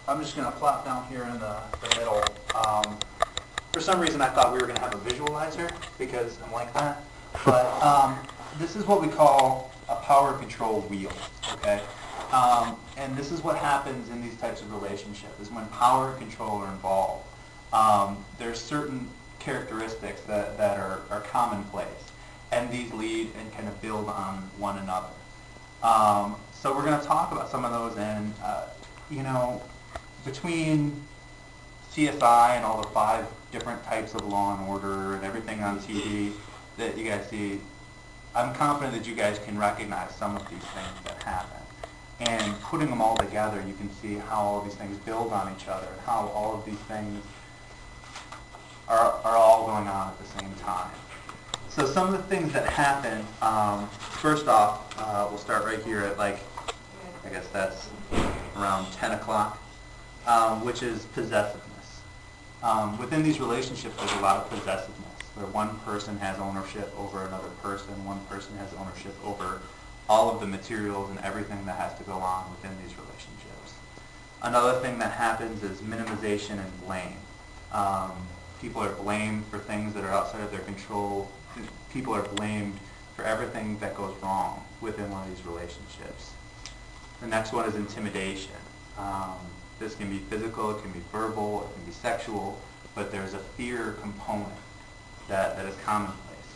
I'm just going to plop down here in the middle. For some reason I thought we were going to have a visualizer because I'm like that. But this is what we call a power control wheel, okay? And this is what happens in these types of relationships, is when power and control are involved. There's certain characteristics that are commonplace, and these lead and kind of build on one another. So we're going to talk about some of those, and you know, between CSI and all the 5 different types of Law and Order and everything on TV that you guys see, I'm confident that you guys can recognize some of these things that happen. And putting them all together, you can see how all of these things build on each other, and how all of these things are all going on at the same time. So some of the things that happen, first off, we'll start right here at I guess that's around 10 o'clock, which is possessiveness. Within these relationships, there's a lot of possessiveness, where one person has ownership over another person, one person has ownership over all of the materials and everything that has to go on within these relationships. Another thing that happens is minimization and blame. People are blamed for things that are outside of their control. People are blamed for everything that goes wrong within one of these relationships. The next one is intimidation. This can be physical, it can be verbal, it can be sexual, but there's a fear component that is commonplace.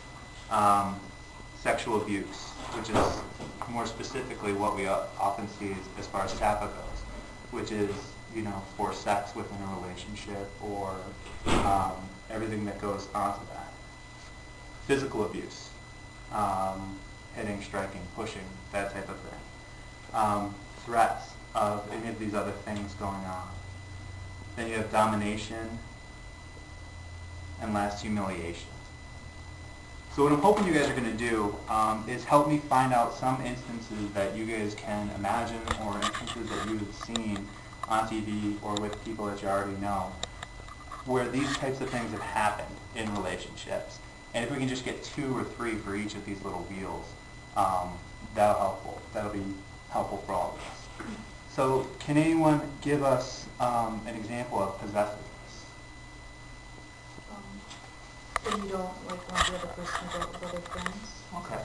Sexual abuse, which is more specifically what we often see as far as TAPA goes, which is, you know, forced sex within a relationship, or everything that goes onto that. Physical abuse, hitting, striking, pushing, that type of thing. Threats of any of these other things going on. Then you have domination, and last, humiliation. So what I'm hoping you guys are going to do is help me find out some instances that you guys can imagine, or instances that you have seen on TV or with people that you already know, where these types of things have happened in relationships. And if we can just get 2 or 3 for each of these little wheels, that'll be helpful for all of us. So can anyone give us an example of possessiveness? When you don't want the other person to go with other friends. Okay.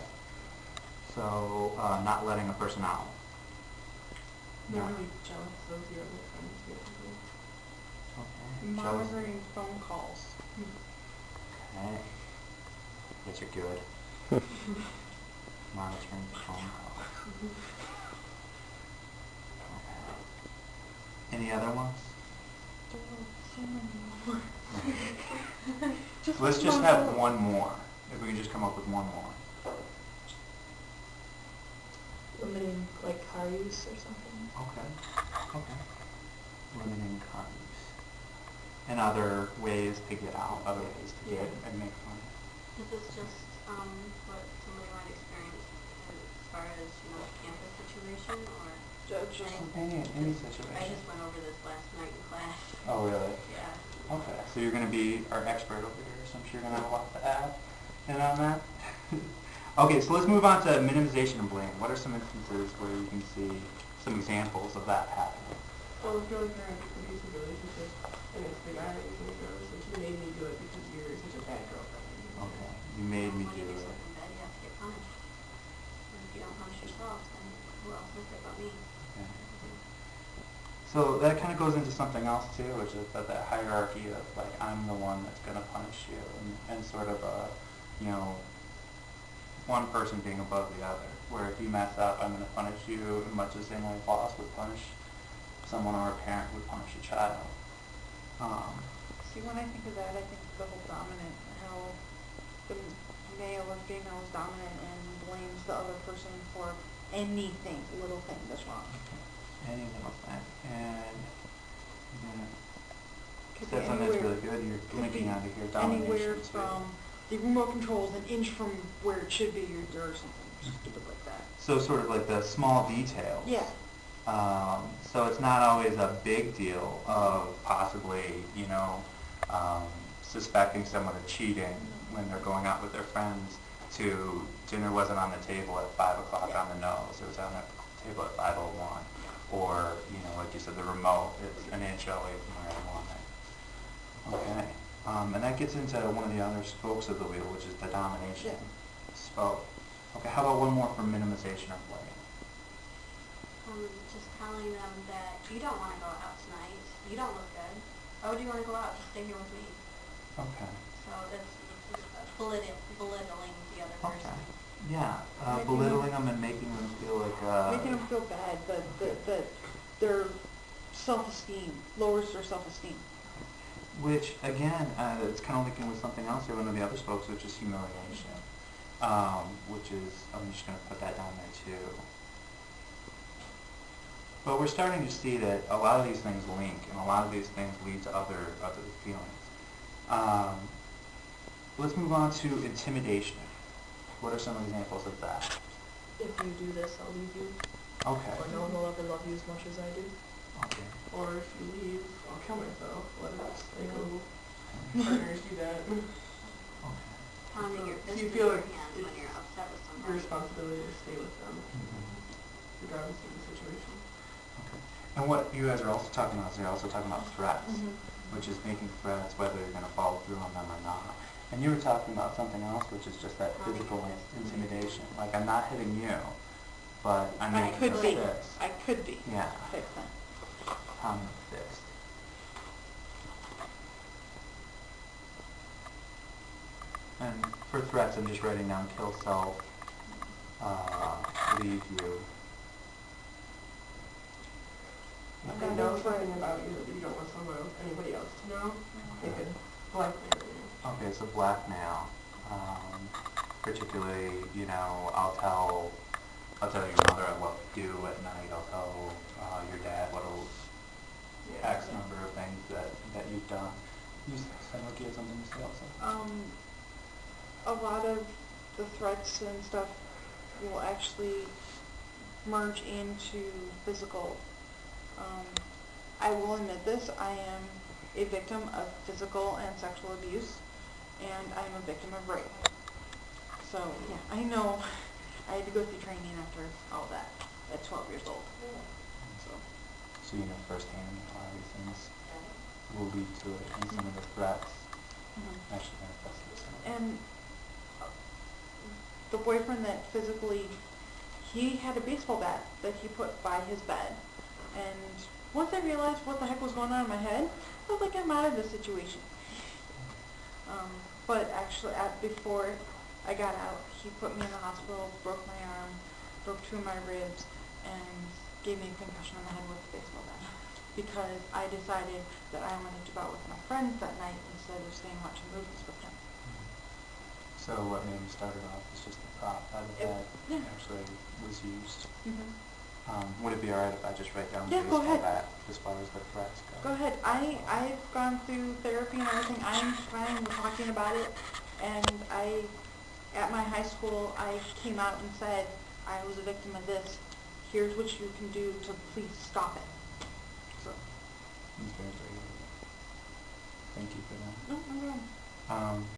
So not letting a person out. They're really jealous of your other friends, basically. Okay. Monitoring phone calls. Okay. Yes, you're good. Monitoring phone calls. Okay. Any other ones? So many more. Let's just have one more. If we can just come up with one more. Limiting, car use or something. Okay. Okay. Limiting car use. And other ways to get out, other ways to get and make money. This is just what somebody might experience as far as, campus situation, or Any situation. I just went over this last night in class. Oh, really? Yeah. Okay. So you're going to be our expert over here, so I'm sure you're going to have a lot to add in on that. Okay, so let's move on to minimization and blame. What are some instances where you can see some examples of that happening? Well, if you're in an abusive relationship and it's the guy that usually goes, like, you made me do it because you're such a bad girlfriend. Okay, you made me do When you do it. something bad, you have to get punished. And if you don't punish yourself, then who else will care about me? Okay. So that kind of goes into something else too, which is that hierarchy of I'm the one that's going to punish you, and sort of one person being above the other, where if you mess up, I'm going to punish you in much the same way a boss would punish someone, or a parent would punish a child. See, when I think of that, I think of the whole dominant, how the male or female is dominant and blames the other person for anything, little thing that's wrong. Any little thing. And Could that's be something that's anywhere- really good. You're could linking be onto here domination Anywhere too. from the remote control is an inch from where it should be, or something stupid like that. So sort of like the small details. Yeah. So it's not always a big deal of possibly, suspecting someone of cheating when they're going out with their friends, to dinner wasn't on the table at 5 o'clock on the nose, it was on the table at 5:01. or, you know, like you said, the remote, it's an inch away from where I want it. Okay, and that gets into one of the other spokes of the wheel, which is the domination spoke. Okay, how about one more for minimization of blame? Just telling them that you don't want to go out tonight. You don't look good. Why would you want to go out? Just stay here with me. Okay. So it's belittling the other Okay. person. Yeah, Making belittling them and making them feel like, Making them feel bad, that their self-esteem, lowers their self-esteem. which again, it's kind of linking with something else here, one of the other spokes, which is humiliation. Which is, I'm just going to put that down there too. But we're starting to see that a lot of these things link, and a lot of these things lead to other feelings. Let's move on to intimidation. What are some examples of that? If you do this, I'll leave you. Okay. Or no one will ever love you as much as I do. Okay. Or if you leave, I'll kill myself. Whether it's like, partners do that. Okay. Telling that you're So you fisting feel your like hands when you're upset with Your somebody. responsibility to stay with them, regardless of the situation. Okay. And what you guys are also talking about is you're also talking about threats, Mhm. which is making threats whether you're going to follow through on them or not. And you were talking about something else, which is just that physical intimidation. Like, I'm not hitting you, but I'm I making could a be. fist. I could be. Yeah, Type thing. pounding a fist. And for threats, I'm just writing down kill self, leave you. If they know something about you that you don't want anybody else to know, they could blackmail you. Okay, so blackmail. Particularly, you know, I'll tell your mother what to do at night. I'll tell your dad X number of things that you've done. You sound like you had something to say also. A lot of the threats and stuff will actually merge into physical. I will admit this, I am a victim of physical and sexual abuse, and I am a victim of rape. So, yeah, I know I had to go through training after all that at 12 years old. So you know firsthand a lot of these things will lead to it, and some of the threats actually manifest themselves. And the boyfriend that physically, he had a baseball bat that he put by his bed. And once I realized what the heck was going on in my head, I was like, I'm out of this situation. But actually, before I got out, he put me in the hospital, broke my arm, broke 2 of my ribs, and gave me a concussion on the head with a baseball bat. Because I decided that I wanted to go out with my friends that night instead of staying watching movies with him. So what maybe started off as just a prop out of that actually was used. Would it be alright if I just write down Yeah, go baseball ahead. bat as far as the threats go? Go ahead. I've gone through therapy and everything. I'm fine with talking about it. And at my high school, I came out and said, I was a victim of this. Here's what you can do to please stop it. So, It's very, very good. Thank you for that. no problem.